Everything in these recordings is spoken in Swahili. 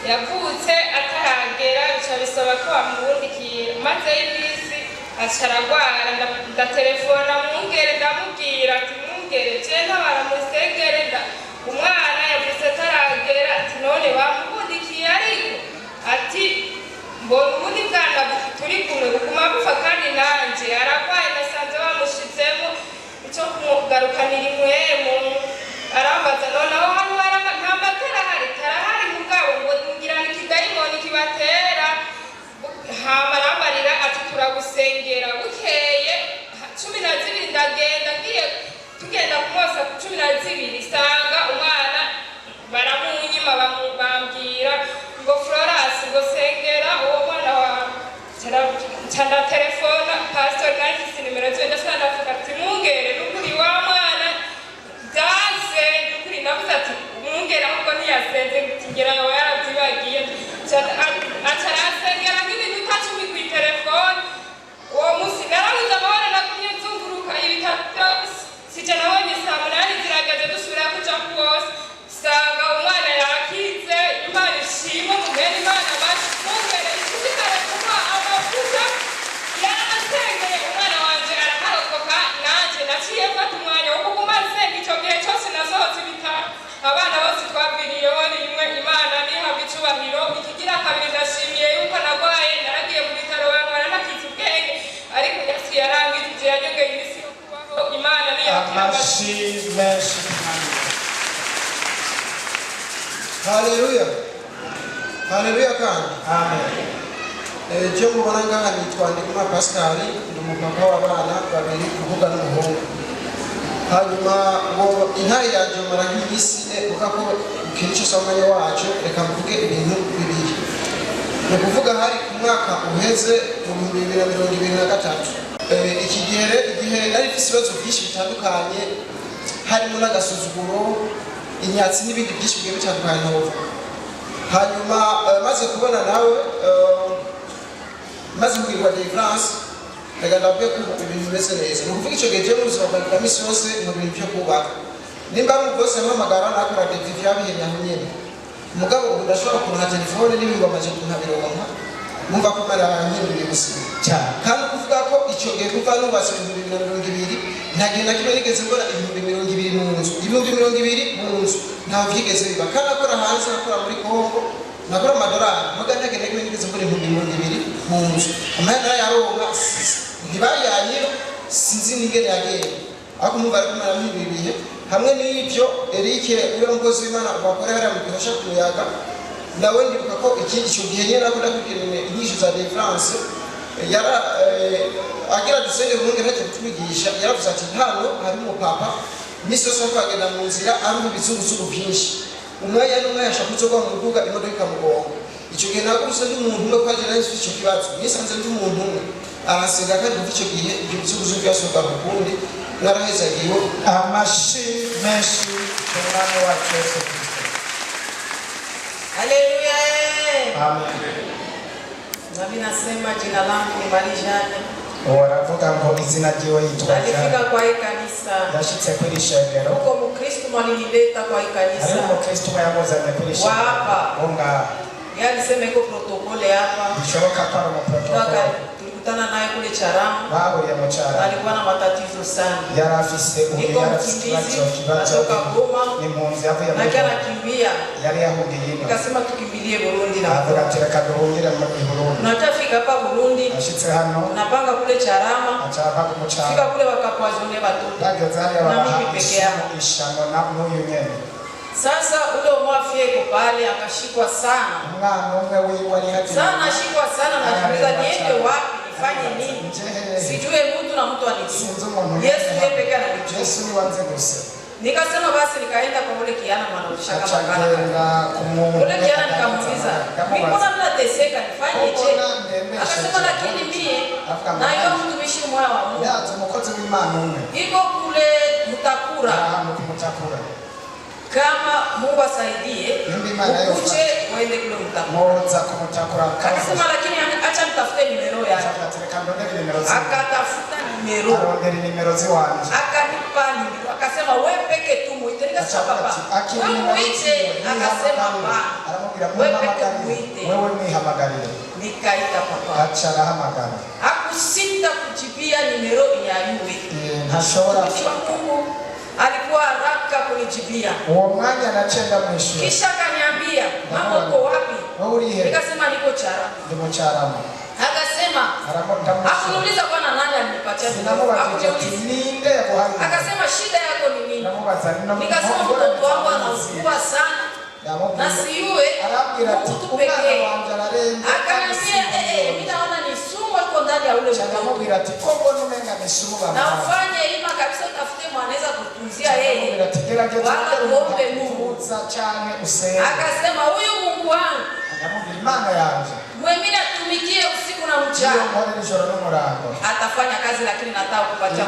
yavutse ataragera bica bisaba ko bamubundikira maze y'imisi acaragwara ndatelefona mwungere ndamubwira ati mwungere je ntabaramusegere umwana yavutse ataragera ati none bamubundikiye ariko ati mbona ubundi bwana turi kumwe buguma bupfa kandi nanje aragwaye nasanze bamushizemo icyo kumugarukanira impwemu arambaza noneho hano nta matara ahari tarahari mugabo ngo mugirane ikidayimoni kibatera hama arambarira ati turagusengera bukeye 12 ndagenda ngiye tugenda kumosa 12 sanga umwana baramunyima bambwira ngo Florence ngo sengera uwo mwana wa cyanda telefona pastor nafise nimero zo ndasanga ati mungere n'ukuri wa mwana daze n'ukuri navuze ati mungere ahubwo ntiyasenze ngera yaravyibagiye atarasengera n'ibintu tacumi ku telefone uwo musi narabuze amahoro nakumye nzunguruka ibitatu sije nabonye saa munani ziragaze dusubira kuja kuwose sanga umwana yakize imana ishimwe mugeni imana mungere ikizikare kuma amafuta yarasengeye umwana wanje arakarokoka nanje naciye mfata umwanya wo kuguma nsenga ico gihe cose nasohotse ibitaro abana bose twabwiriyeho rimwe imana nihabwa icubahiro ikigira kabiri ndashimiye yuko nagwaye naragiye mu bitaro bankora nakize ubwenge ariko yesu yarangije yanyongeye imisi yo kubaho imana niyakibaho. Haleluya. Haleluya kandi. Amen. Je mubona ngaha nitwa Ndikuma Pascal ndi umupapa w'abana babiri kuvuga n'umuhungu. Hanyuma ngo intare yaje mara nk'isi uka ko ukirico samanya wacu reka mvuge ibintu bibiri. Ni kuvuga hari umwaka uheze mu 2023. Iki gihe nari mfise ibibazo byinshi bitandukanye harimo n'agasuzuguro inyatsi n'ibindi byinshi bigiye bitandukanye n'ubu. Hanyuma maze kubona nawe maze kubwirwa deliverance ndagambye ko ibintu bimeze neza. Ni ukuvuga icyo gihe cyo mu buzima bwa misi yose mu bintu byo kubaka nimba ari bose mpamagara nakora devivi yabihenya nyene mugabo ubu ndashobora kuronka telefone n'ibintu bamaze kunkabironka mumva ko mara nyine bibusima cyane kandi kuvuga ko icyo gihe kuva nubatse mu 2020 nta gihe nakimwe nigeze mbona 2020 mu nzu 2020 mu nzu nta byigeze biba kandi akora hanze akora muri Kongo nakora amadolari muganda gene kimwe nigeze mbona 2020 mu nzu amahera yaronka ntibayanye sinzi nigere yagenda ako mumva ari kumara bibiye hamwe n'ibyo Eric uri umukozi w'Imana bakorera mu kirosha kuyaga nawe ndibuka ko ikindi cyo gihe nyene nakunda kwikirene inyishu za deliverance yara agira dusenge runge ntacyo tubigisha yaravuze ati hano hari umupapa misi yose twagenda mu nzira ari ibizuguzugu byinshi umwanya n'umwe yashakutse kwa muduga imodoka ikamugonga icyo gihe nako usanga umuntu umwe kwagira n'icyo icyo kibazo nisanze ndi umuntu umwe arasenga kandi muri icyo gihe ibyo bizuguzugu byasohoka mu kundi naraheza giho amashi menshi umwana wacu Yesu Kristo. Haleluya. Amen. Nami nasema jina langu ni Marijane. Waravuga ngo izina ryiwe yitwa Nalifika kwa hii kanisa. yashitse kuri shengero Huko Mkristo mwalinileta kwa hii ari kanisa. umukristo yamuzanye kuri shengero Wapa. unga Yeye alisema iko protokole hapa. bishoboka ko ari umuprotokole Tulikutana naye kule Charamu. bahuriye mu cyaro Alikuwa na matatizo sana. yari afise Niko mkimbizi natoka Goma. ni mpunzi yavuye Na kana kimbia. yari yahungiye ino Nikasema tukimbilie Burundi na avuga ati reka duhungire mu Burundi tunatafika hapa Burundi. ashitse hano Tunapanga kule Charama. acava mu cyaro Fika kule wakapoazone watoto. bageze hariya Na mimi babaha peke yangu. ishano na n'uyu nyene Sasa ule umwafie iko pale akashikwa sana. umwana umwe wiwe ari hati Sana ashikwa sana na kuuliza niende wapi nifanye nini? Sijue mtu na mtu anijua. Yesu yeye pekee ananijua. Yesu ni wanze gusa Nikasema basi nikaenda kwa ule kijana mwanaushaka acagenda magana. kumuntu Ule kijana nikamuuliza, "Mimi mbona nateseka nifanyeje?" Akasema lakini mimi na hiyo mtumishi mmoja wa Mungu. yazo umukozi w'Imana umwe Iko kule Mutakura. hano kumutakura Kama Mungu asaidie, ukuje uende kule Mutakura. moza kumutakura Akasema lakini acha nitafute nimero yake. Akatafuta nimero. arondera nimero ziwanje Akanipa nimero. Akasema wewe peke tu muite. Nikasema papa. Wewe muite. Akasema hapana. aramubwira wewe peke muite. wewe mwihamagarire. Nikaita papa. Aca arahamagara. Hakusita kujibia nimero ya yule. Ntashobora. Mungu alikuwa haraka kunijibia. Uwo mwanya anachenda mwisho. Kisha akaniambia, "Mama uko wapi?" Nikasema niko Charama. Ndimo Charama. Akasema, hakuniuliza bwana nani alinipatia ninde. Akasema shida yako ni nini? Nikasema mtoto wangu anaugua sana na siuwe mtu pekee. Akaniambia mimi naona ni sumu iko ndani ya ule mtoto. Na ufanye ima kabisa, utafute mwanaweza kutunzia yeye. Wala kuombe Mungu. Akasema huyu Mungu wangu mwemine atumikie usiku na mchana. Atafanya kazi lakini nataka kupatia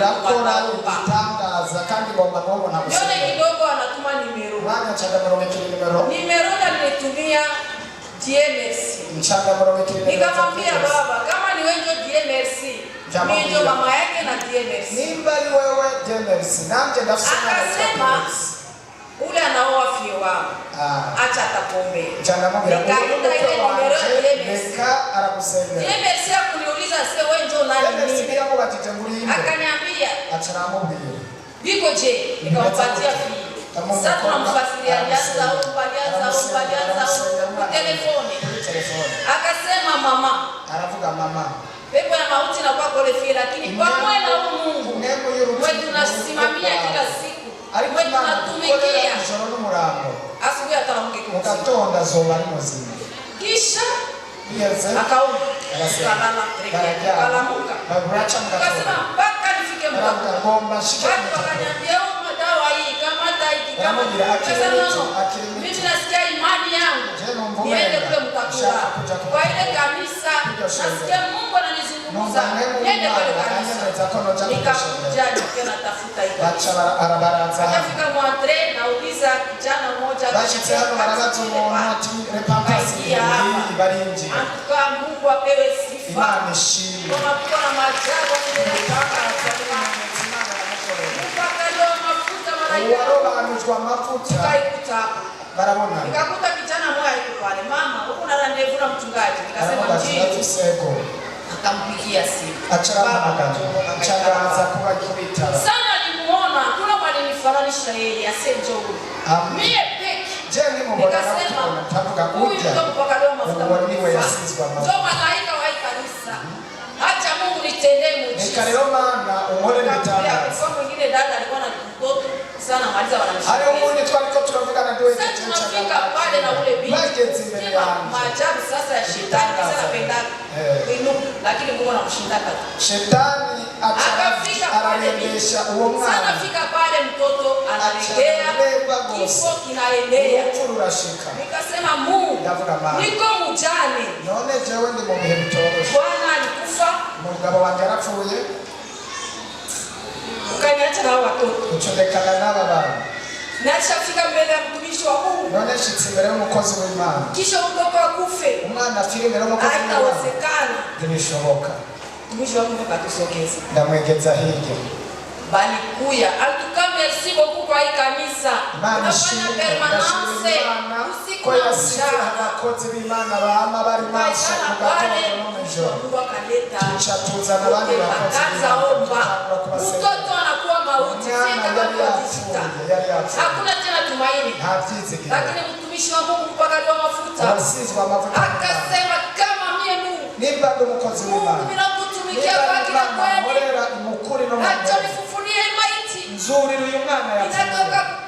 Yone kidogo anatuma nimero. Nimero nilitumia DMS. Nikamwambia baba, kama ni wewe ndio DMS, mimi ndio mama yake na DMS. Nimbali wewe DMS. Namje ndafuna. Akasema ule anaoa fio wao. Acha atakombe. Nikaita ile nimero DMS. DMS akuniuliza sasa wewe ndio nani nini? Akaniambia biko je, nikampatia fio. Sasa tunamfasiria alianza kwa telefoni. Akasema mama. Anavuga mama. Pepo ya mauti na kwa kole fia, lakini kwa mwena wa Mungu. Wewe tunasimamia kila siku. Wewe tunatumikia. Asubuhi ataamke Mkatonda zoba ni muzima. Kisha akaomba. Akalamuka. Akasema mpaka nifike mlango. Akaniambia dawa hii kama taiki kama mimi nasikia imani yangu niende kule Mtakura kwa ile kanisa, nasikia Mungu ananizungumza niende kule kanisa. Nikakuja tena tafuta hiyo akafika mwantre na uliza kijana mmoja kwa Mungu apewe sifa kwa makuwa na maajabu nikakuta kijana mmoja yuko pale, mama huko na randevu na mchungaji. Nikasema ndio. Akampigia simu. Sana nimuona, kuna mwali nifananisha yeye asenjo huyu. Mie peke. Nikasema huyu ndio mpaka leo mafuta. Ndio malaika wa kanisa. Acha Mungu nitendee muujiza. Nikaroma na umone nitanga. Kwa mwingine dada alikuwa na mtoto sana maliza wanamshika. Ale uone tuliko tunafika na doe cheche. Sasa tunafika pale na ule binti. Maajabu sasa ya shetani sana napenda. Lakini Mungu anamshindaka. Shetani anaendesha uo mwana. Sana fika pale mtoto analegea. Kifo kinaendea. Urashika. Nikasema Mungu. Niko mjane. None jewe ndi mu bihe bitoroshye. Bwana alikufa. Mugabo wanjye arapfuye. Ukaniacha na watoto. Uchondekana n'aba bana. Nashafika mbele ya mtumishi wa Mungu. None shitsi mbere y'umukozi w'Imana. Kisha mtoto akufe. Umwana afire mbere y'umukozi w'Imana. Haitawezekana. Ntibishoboka. Mtumishi wa Mungu akatusogeza. Ndamwegeza hirya. Bali kuya atukambe sibo kwa hii kanisa. Tunafanya permanence. Usiku na mchana. Abakozi b'Imana bama bari maso kugatondo no mwijoro. Mungu akaleta. Tuchatuza n'abandi bakozi b'Imana. Mtoto anakuwa mauti. Hakuna tena tumaini. Lakini mtumishi wa Mungu mpaka leo mafuta. Akasema kama mie Mungu. Nimba ndo mkozi w'Imana. Mungu ninakutumikia kwa kila kweli. Acha nifufulie maiti. Nzuri uyu mwana yapfuye.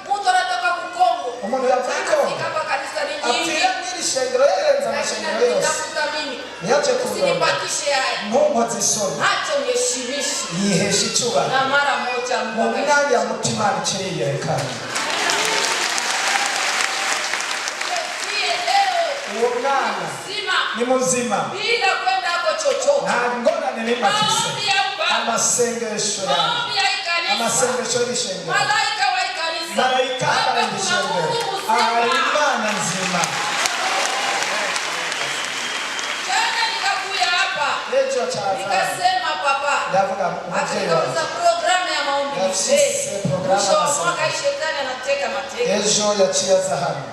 Mtu anatoka kukongo. Umuntu yapfuko. Kama kanisa lingine. Apira mwili shengero yerenza mashengero yose. Nitafuta mimi. Niache kuomba. Usinipatishe haya. Mungu azisoni. Acha niheshimishe. Yiheshi icuba. Na mara moja Mungu. Mungu ya mutima nikiyerekana. Uwo mwana ni muzima. Bila kwenda hapo chochote. Na ngona nilimafise. Amasengesho yangu. Amasengesho y'ishengero. Malaika wa kanisa. Malaika wa ishengero. Imana nzima. Jana nikakuya hapa. Ejo cha nikasema papa. Ndavuga akauza programu ya maombi. Mwisho wa mwaka shetani anateka mateka. Ejo ya chia zahabu.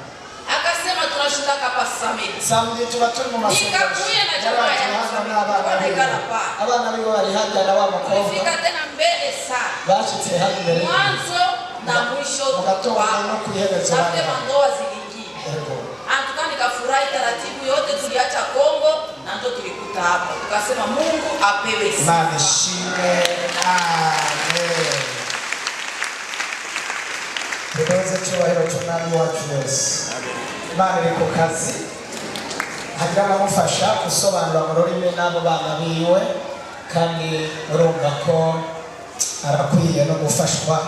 tukasema tunashinda hapa Samedi. Samedi tuba turi mu masengesho. Nikakuye na jamaa yangu. abana bibo bari hajya na wa mukobwa Tulifika tena mbele sana. bashitse hajya imbere Mwanzo na mwisho no kuiherezo na pia ndoa ziliingia. Antuka nikafurahi, taratibu yote tuliacha Kongo na ndo tulikuta hapa. Tukasema Mungu apewe sifa. Imana ishimwe. Amen. Tudoze cyubahiro cy'umwami wacu Yesu. Imana iri ku kazi hagira abamufasha gusobanura mu rurimi n'abo bana biwe kandi urumva ko arakwiye no gufashwa